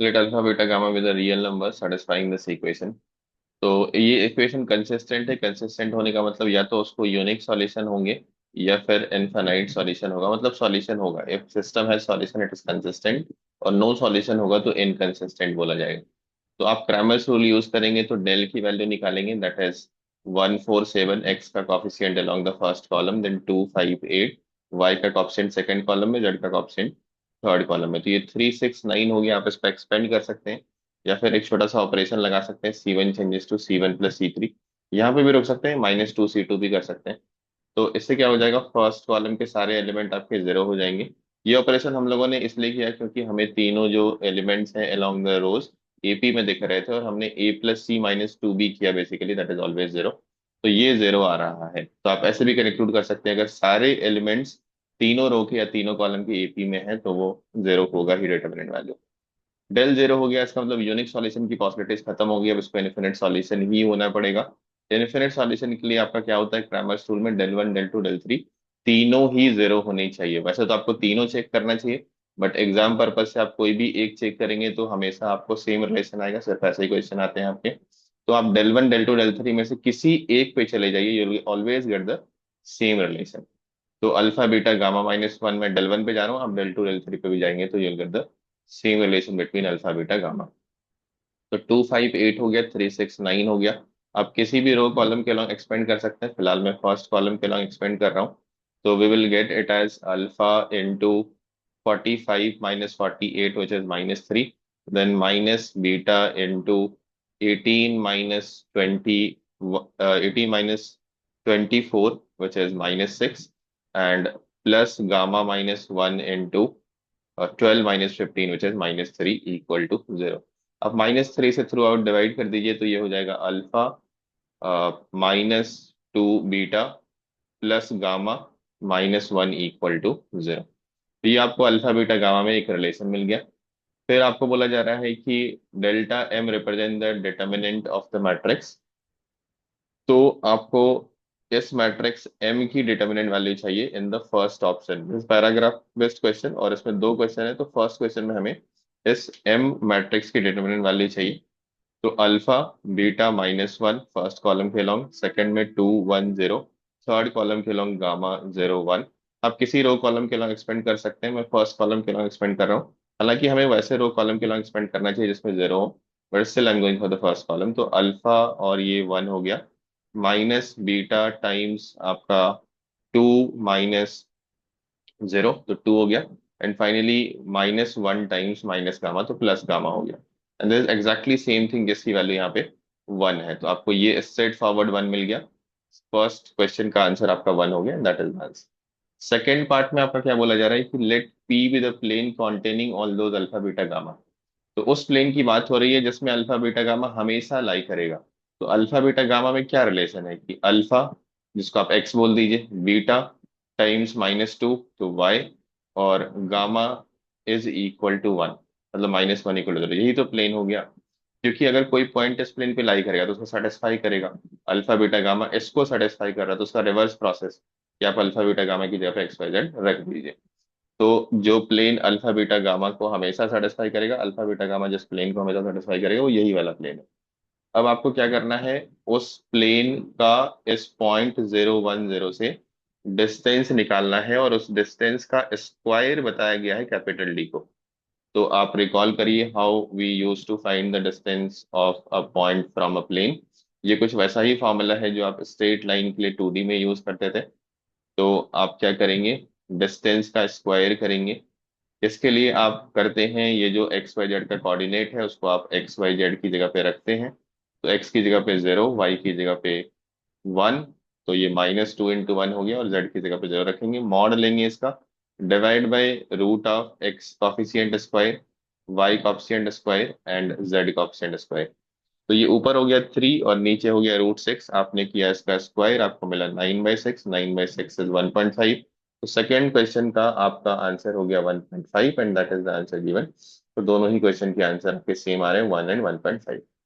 Let alpha beta gamma with a real number satisfying this equation। तो ये equation consistent है। Consistent होने का मतलब या तो उसको यूनिक सॉल्यूशन होंगे या फिर इनफाइनाइट सॉल्यूशन होगा। मतलब सॉल्यूशन होगा, इफ सिस्टम है सॉल्यूशन इट इज कंसिस्टेंट, और नो सॉल्यूशन होगा तो इनकंसिस्टेंट बोला जाएगा। तो आप क्रैमर्स रूल यूज करेंगे तो डेल की वैल्यू निकालेंगे, दैट इज 147, एक्स का coefficient along the first column, then 258, y का कॉफिशिएंट सेकंड कॉलम में, जेड का कॉफिशिएंट थर्ड कॉलम में। तो ये 369 हो गया। आप इस पर एक्सपेंड कर सकते हैं या फिर एक छोटा सा ऑपरेशन लगा सकते हैं, C1 changes to C1 + C3। यहाँ पे भी रोक सकते हैं, -2 C2 भी कर सकते हैं। तो इससे क्या हो जाएगा, फर्स्ट कॉलम के सारे एलिमेंट आपके जीरो हो जाएंगे। ये ऑपरेशन हम लोगों ने इसलिए किया क्योंकि हमें तीनों जो एलिमेंट्स हैं अलोंग द रोज एपी में दिख रहे थे, और हमने A + C - 2 भी किया, basically that is always zero. तो ये जीरो आ रहा है। तो आप ऐसे भी कंक्लूड कर सकते हैं, अगर सारे एलिमेंट्स तीनों रो के या तीनों कॉलम के एपी में है तो वो जीरो होगा ही डिटर्मिनेंट वैल्यू। डेल जीरो हो गया, इसका मतलब यूनिक सॉल्यूशन की पॉसिबिलिटीज खत्म हो गई। अब इसको इनफिनिट सॉल्यूशन ही होना पड़ेगा। इनफिनिट सॉल्यूशन के लिए आपका क्या होता है, क्रैमर्स रूल में del 1 del 2 del 3 तीनों ही जीरो होने चाहिए। वैसे तो आपको तीनों चेक करना चाहिए, बट एग्जाम पर्पज से आप कोई भी एक चेक करेंगे तो हमेशा आपको सेम रिलेशन आएगा। सिर्फ ऐसे ही क्वेश्चन आते हैं आपके। तो आप del 1 del 2 del 3 में से किसी एक पे चले जाइए, you will always get the same relation. तो अल्फा बीटा गामा -1 में del 1 पे जा रहा हूँ, आप del 2 del 3 पे भी जाएंगे तो you'll get the same relation between alpha beta gamma. तो 258 हो गया, 369 हो गया। आप किसी भी रो कॉलम के अलॉन्ग एक्सपेंड कर सकते हैं। फिलहाल मैं फर्स्ट कॉलम के अलॉन्ग एक्सपेंड कर रहा हूँ। तो we will get it as alpha into 45 - 48 which is -3, then minus beta into 18 - 24 which is -6, and plus gamma -1 into 12 - 15 which is -3 equal to zero. अब -3 से थ्रू आउट डिवाइड कर दीजिए तो ये हो जाएगा alpha -2 beta plus gamma -1 equal to zero. तो ये आपको अल्फा बीटा गामा में एक रिलेशन मिल गया। फिर आपको बोला जा रहा है कि delta M represent the determinant of the matrix. तो आपको इस मैट्रिक्स एम की डिटर्मिनेंट वैल्यू चाहिए in the first option. This paragraph based question, और इसमें दो क्वेश्चन है। तो फर्स्ट क्वेश्चन में हमें इस एम मैट्रिक्स की डिटर्मिनेंट वैल्यू चाहिए। तो अल्फा बीटा -1 फर्स्ट कॉलम के लॉन्ग, सेकंड में 2 1 0, थर्ड कॉलम के लॉन्ग गामा 0 1। आप किसी रो कॉलम के लॉन्ग एक्सपेंड कर सकते हैं, मैं फर्स्ट कॉलम के लॉन्ग एक्सपेंड कर रहा हूँ। हालांकि हमें वैसे रो कॉलम के लॉन्ग एक्सपेंड करना चाहिए जिसमें जीरो हो, but still I am going for the first column. तो अल्फा और ये 1 हो गया, माइनस बीटा टाइम्स आपका 2 -0, तो 2 हो गया, and finally -1 times minus gamma, तो प्लस गामा हो गया। And this exactly same thing जिसकी वैल्यू यहाँ पे 1 है। तो आपको ये स्ट्रेट फॉरवर्ड 1 मिल गया। फर्स्ट क्वेश्चन का आंसर आपका 1 हो गया, that is answer. Second part में आपका क्या बोला जा रहा है कि let P with a plane containing all those alpha beta gamma. तो उस प्लेन की बात हो रही है जिसमें अल्फा बीटा गामा हमेशा लाई करेगा। तो अल्फा बीटा गामा में क्या रिलेशन है कि अल्फा, जिसको आप एक्स बोल दीजिए, बीटा टाइम्स -2 तो वाई, और गामा इज इक्वल टू 1, मतलब -1 इक्वल टू 0। यही तो प्लेन हो गया। क्योंकि अगर कोई पॉइंट इस प्लेन पे लाई करेगा तो उसको सेटिस्फाई करेगा। अल्फा बीटा गामा इसको सेटिस्फाई कर रहा है, तो उसका रिवर्स प्रोसेस कि आप अल्फा बीटा गामा की जगह पे XYZ रख दीजिए। तो जो प्लेन अल्फा बीटा गामा को हमेशा सेटिस्फाई करेगा, अल्फा बीटा गामा जिस प्लेन को हमेशा सेटिस्फाई करेगा वो यही वाला प्लेन है। अब आपको क्या करना है, उस प्लेन का इस पॉइंट 0 1 0 से डिस्टेंस निकालना है, और उस डिस्टेंस का स्क्वायर बताया गया है कैपिटल डी को। तो आप रिकॉल करिए how we use to find the distance of a point from a plane. ये कुछ वैसा ही फॉर्मूला है जो आप स्ट्रेट लाइन के लिए 2D में यूज करते थे। तो आप क्या करेंगे, डिस्टेंस का स्क्वायर करेंगे। इसके लिए आप करते हैं, ये जो XYZ का कोऑर्डिनेट है उसको आप XYZ की जगह पे रखते हैं। तो x की जगह पे 0, y की जगह पे 1, तो ये -2 × 1 हो गया, और z की जगह पे 0 रखेंगे। मॉड लेंगे इसका, divide by root of x coefficient square, y coefficient square, and z coefficient square. तो ये ऊपर हो गया 3 और नीचे हो गया √6। आपने किया इसका स्क्वायर, आपको मिला 9/6। 9/6 इज 1.5। तो सेकेंड क्वेश्चन का आपका आंसर हो गया 1.5, and that is the answer given. तो दोनों ही क्वेश्चन के आंसर आपके सेम आ रहे हैं, 1 एंड 1.5।